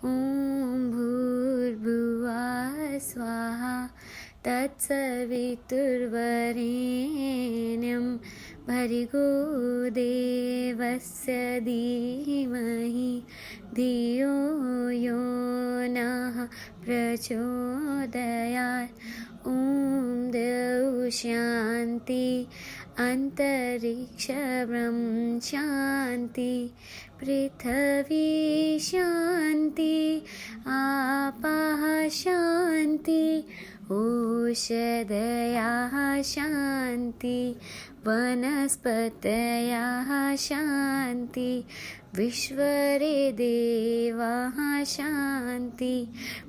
ॐ भूर्भुवः स्वाहा तत्सवितुर्वरेण्यं भर्गो देवस्य धीमहि धियो यो नः प्रचोदयात्। ॐ द्यौः शान्ति अन्तरिक्षं शान्ति पृथिवी शान्ति आपः शान्ति ओषधयः शान्ति वनस्पतयः शान्ति विश्वरे देवाः शान्ति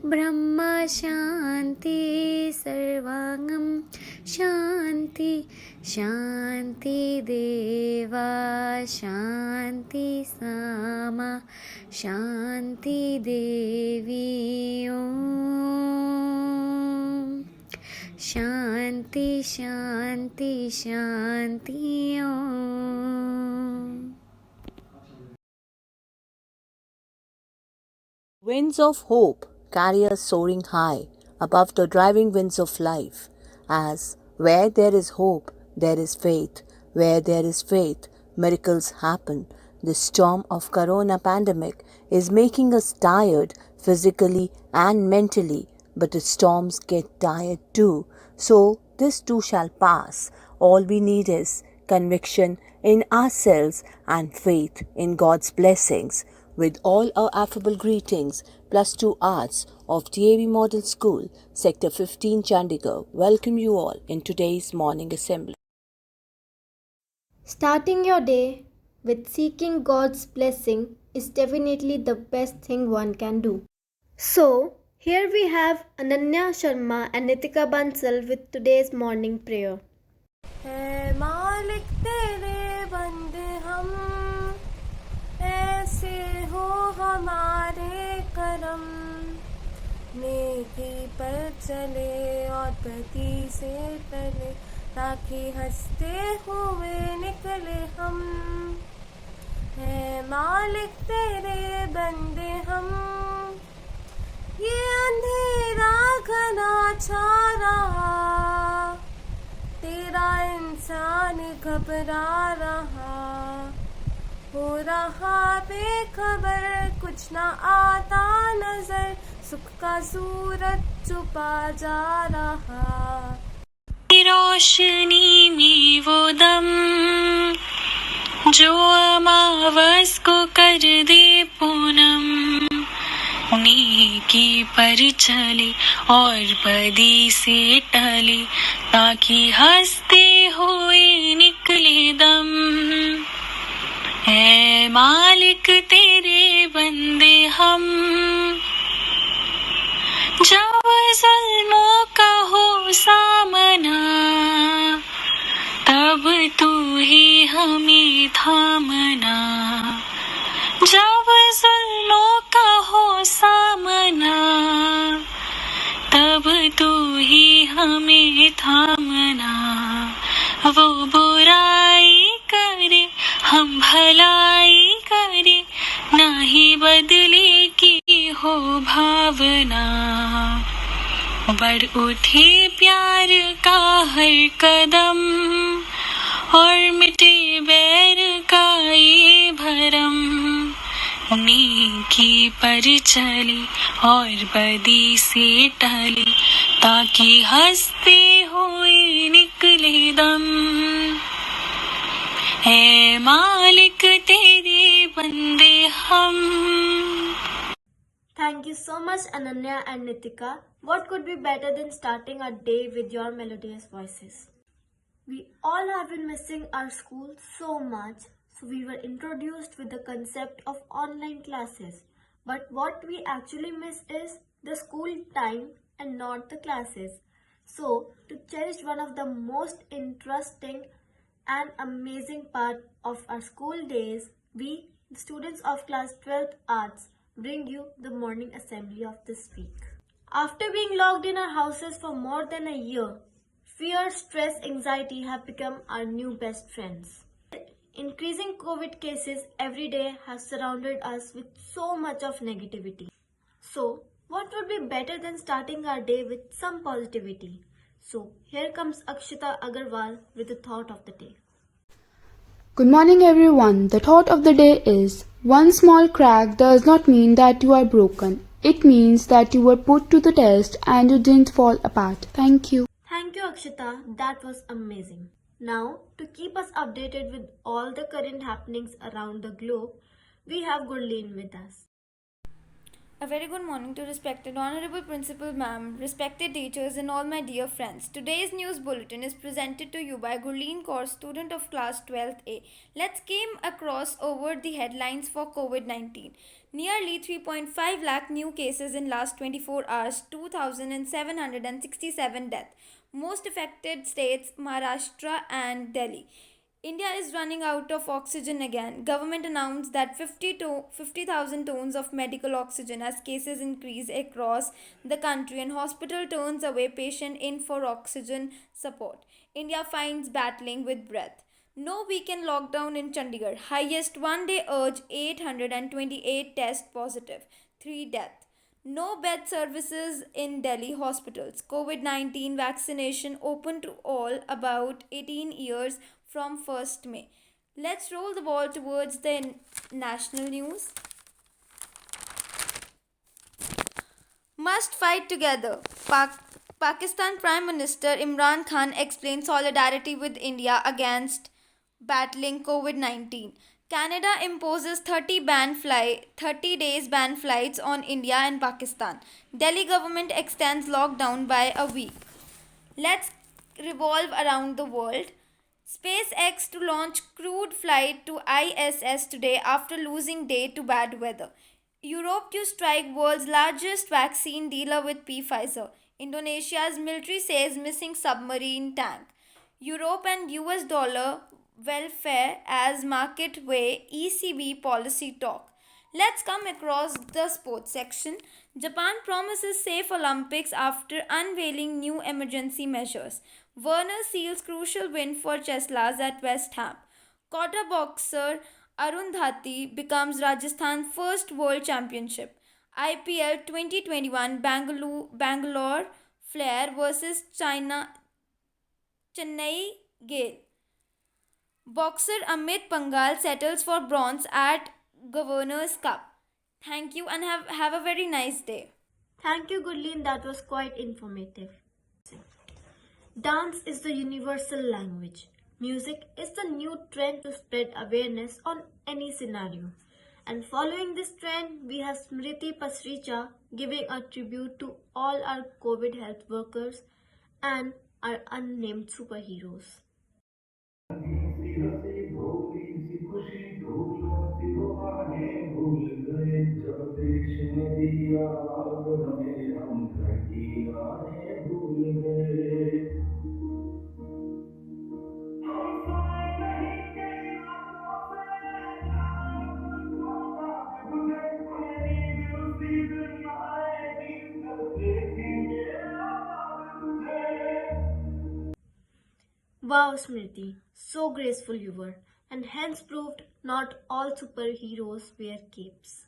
ब्रह्म शान्ति सर्वांगं शान्ति शान्ति देवा शान्ति सामा शान्ति देवी ॐ शान्ति शान्ति शान्ति ॐ। Winds of hope carry us soaring high above the driving winds of life, as where there is hope, there is faith. Where there is faith, miracles happen. The storm of corona pandemic is making us tired physically and mentally, but the storms get tired too. So this too shall pass. All we need is conviction in ourselves and faith in God's blessings. With all our affable greetings, +2 Arts of DAV Model School, Sector 15, Chandigarh, welcome you all in today's morning assembly. Starting your day with seeking God's blessing is definitely the best thing one can do. So, here we have Ananya Sharma and Nitika Bansal with today's morning prayer. है मालिक तेरे बंदे हम, ऐसे हो हमारे करम, नेकी पर चले और पति से टले, ताकि हंसते हुए निकले हम। है मालिक तेरे बंदे हम, ये अंधेरा घना छा रहा, तेरा इंसान घबरा रहा, हो रहा बेखबर कुछ ना आता नजर, सुख का सूरज छुपा जा रहा। रोशनी में वो दम जो अमावस को कर दे पूनम, नेकी पर चले और बदी से टले, ताकि हंसते हुए निकले दम। है मालिक तेरे बंदे हम, जब जुल्मों का हो सामना, तब तू ही हमें थामना। जब जुल्मों का हो सामना, तब तू ही हमें थामना। वो बुराई करे हम भलाई करे, नहीं बदले की हो भावना। बढ़ उठे प्यार का हर कदम, और मिटे बैर का ये भरम, नेकी पर चले और बदी से टले, ताकि हंसते हुए निकले दम। है मालिक तेरे बंदे हम। Thank you so much, Ananya and Nitika. What could be better than starting our day with your melodious voices? We all have been missing our school so much, so we were introduced with the concept of online classes. But what we actually miss is the school time and not the classes. So, to cherish one of the most interesting and amazing part of our school days, we, the students of class 12th Arts, bring you the morning assembly of this week. After being locked in our houses for more than a year, fear, stress, anxiety have become our new best friends. Increasing COVID cases every day has surrounded us with so much of negativity. So, what would be better than starting our day with some positivity? So, here comes Akshita Agarwal with the thought of the day. Good morning, everyone. The thought of the day is one small crack does not mean that you are broken. It means that you were put to the test and you didn't fall apart. Thank you. Thank you, Akshita. That was amazing. Now, to keep us updated with all the current happenings around the globe, we have Gurleen with us. A very good morning to respected Honorable Principal Ma'am, respected teachers and all my dear friends. Today's news bulletin is presented to you by Gurleen Kaur, student of class 12th A. Let's skim across over the headlines for COVID-19. Nearly 3.5 lakh new cases in last 24 hours, 2,767 deaths. Most affected states Maharashtra and Delhi. India is running out of oxygen again. Government announced that 50,000 tons of medical oxygen as cases increase across the country and hospital turns away patient in for oxygen support. India finds battling with breath. No weekend lockdown in Chandigarh. Highest one-day urge 828 test positive. 3 deaths. No bed services in Delhi hospitals. COVID-19 vaccination open to all about 18 years from 1st May. Let's roll the ball towards the national news. Must fight together. Pakistan Prime Minister Imran Khan explained solidarity with India against battling COVID-19. Canada imposes 30 days ban flights on India and Pakistan. Delhi government extends lockdown by a week. Let's revolve around the world. SpaceX to launch crewed flight to ISS today after losing day to bad weather. Europe to strike world's largest vaccine dealer with Pfizer. Indonesia's military says missing submarine tank. Europe and US dollar welfare as market way ECB policy talk. Let's come across the sports section. Japan promises safe Olympics after unveiling new emergency measures. Werner seals crucial win for Cheslas at West Ham. Kota boxer Arundhati becomes Rajasthan's first world championship. IPL 2021 Bangalore Flair versus Chennai Gale. Boxer Amit Pangal settles for bronze at Governor's Cup. Thank you and have a very nice day. Thank you, Gurleen. That was quite informative. Dance is the universal language. Music is the new trend to spread awareness on any scenario. And following this trend, we have Smriti Pasricha giving a tribute to all our COVID health workers and our unnamed superheroes. Wow, Smriti, so graceful you were, and hence proved not all superheroes wear capes.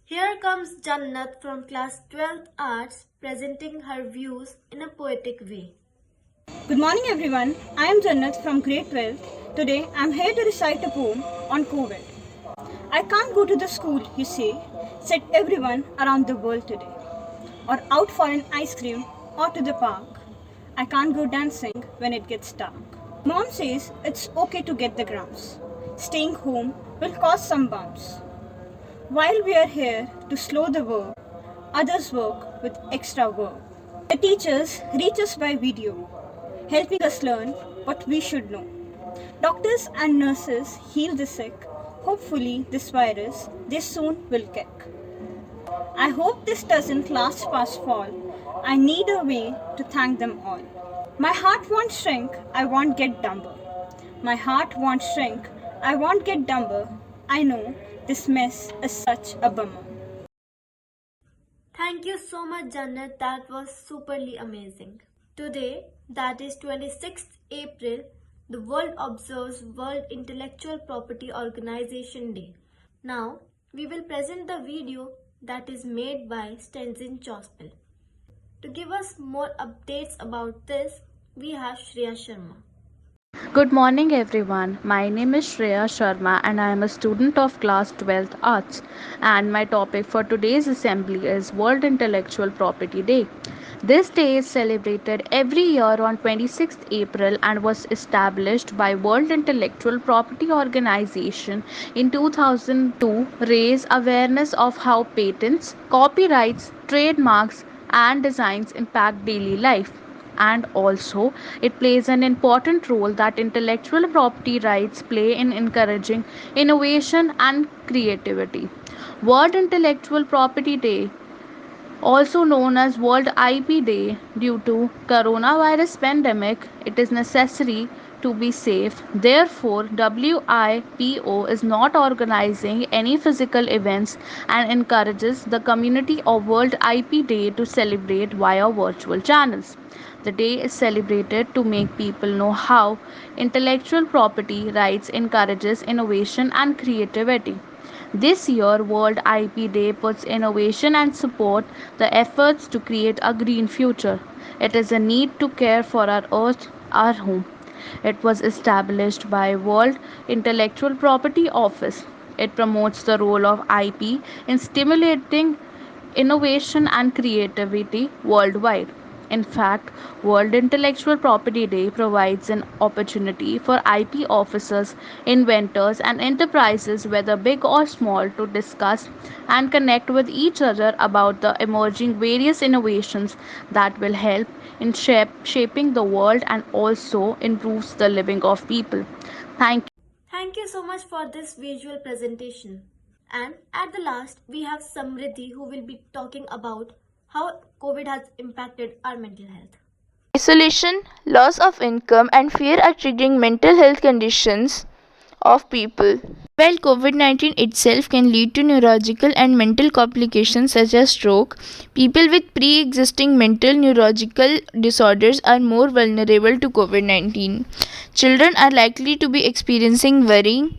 Here comes Jannat from class 12th Arts presenting her views in a poetic way. Good morning everyone, I am Jannat from grade 12. Today I am here to recite a poem on COVID. I can't go to the school, you say, said everyone around the world today. Or out for an ice cream or to the park. I can't go dancing when it gets dark. Mom says it's okay to get the grumps. Staying home will cause some bumps. While we are here to slow the work, others work with extra work. The teachers reach us by video, helping us learn what we should know. Doctors and nurses heal the sick. Hopefully this virus they soon will kick. I hope this doesn't last past fall. I need a way to thank them all. My heart won't shrink, I won't get dumber. My heart won't shrink, I won't get dumber. I know this mess is such a bummer. Thank you so much, Jannat. That was superly amazing. Today, that is 26th April, the world observes World Intellectual Property Organization Day. Now, we will present the video that is made by Tenzin Chospel. To give us more updates about this, we have Shreya Sharma. Good morning, everyone. My name is Shreya Sharma, and I am a student of class 12th Arts. And my topic for today's assembly is World Intellectual Property Day. This day is celebrated every year on 26th April and was established by World Intellectual Property Organization in 2002 to raise awareness of how patents, copyrights, trademarks, and designs impact daily life. And also, it plays an important role that intellectual property rights play in encouraging innovation and creativity. World Intellectual Property Day, also known as World IP Day, due to coronavirus pandemic, it is necessary to be safe. Therefore, WIPO is not organizing any physical events and encourages the community of World IP Day to celebrate via virtual channels. The day is celebrated to make people know how intellectual property rights encourages innovation and creativity. This year, World IP Day puts innovation and support the efforts to create a green future. It is a need to care for our earth, our home. It was established by World Intellectual Property Office. It promotes the role of IP in stimulating innovation and creativity worldwide. In fact, World Intellectual Property Day provides an opportunity for IP officers, inventors, and enterprises, whether big or small, to discuss and connect with each other about the emerging various innovations that will help in shaping the world and also improves the living of people. Thank you. Thank you so much for this visual presentation. And at the last, we have Samriddhi who will be talking about how COVID has impacted our mental health. Isolation, loss of income, and fear are triggering mental health conditions of people. While COVID 19 itself can lead to neurological and mental complications such as stroke, people with pre existing mental neurological disorders are more vulnerable to COVID 19. Children are likely to be experiencing worrying,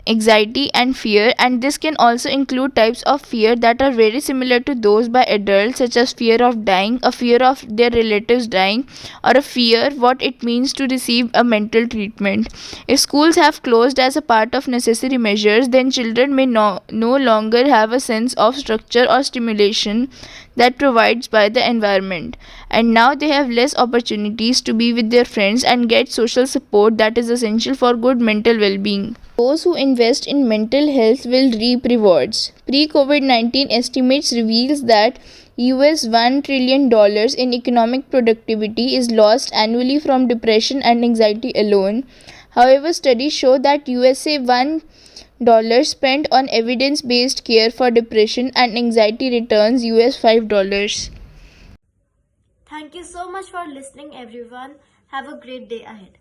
anxiety, and fear, and this can also include types of fear that are very similar to those by adults, such as fear of dying, a fear of their relatives dying, or a fear what it means to receive a mental treatment. If schools have closed as a part of necessary measures, then children may no longer have a sense of structure or stimulation that provides by the environment, and now they have less opportunities to be with their friends and get social support that is essential for good mental well-being. Those who invest in mental health will reap rewards. Pre-COVID-19 estimates reveals that $1 trillion in economic productivity is lost annually from depression and anxiety alone. However, studies show that $1 spent on evidence-based care for depression and anxiety returns $5. Thank you so much for listening, everyone. Have a great day ahead.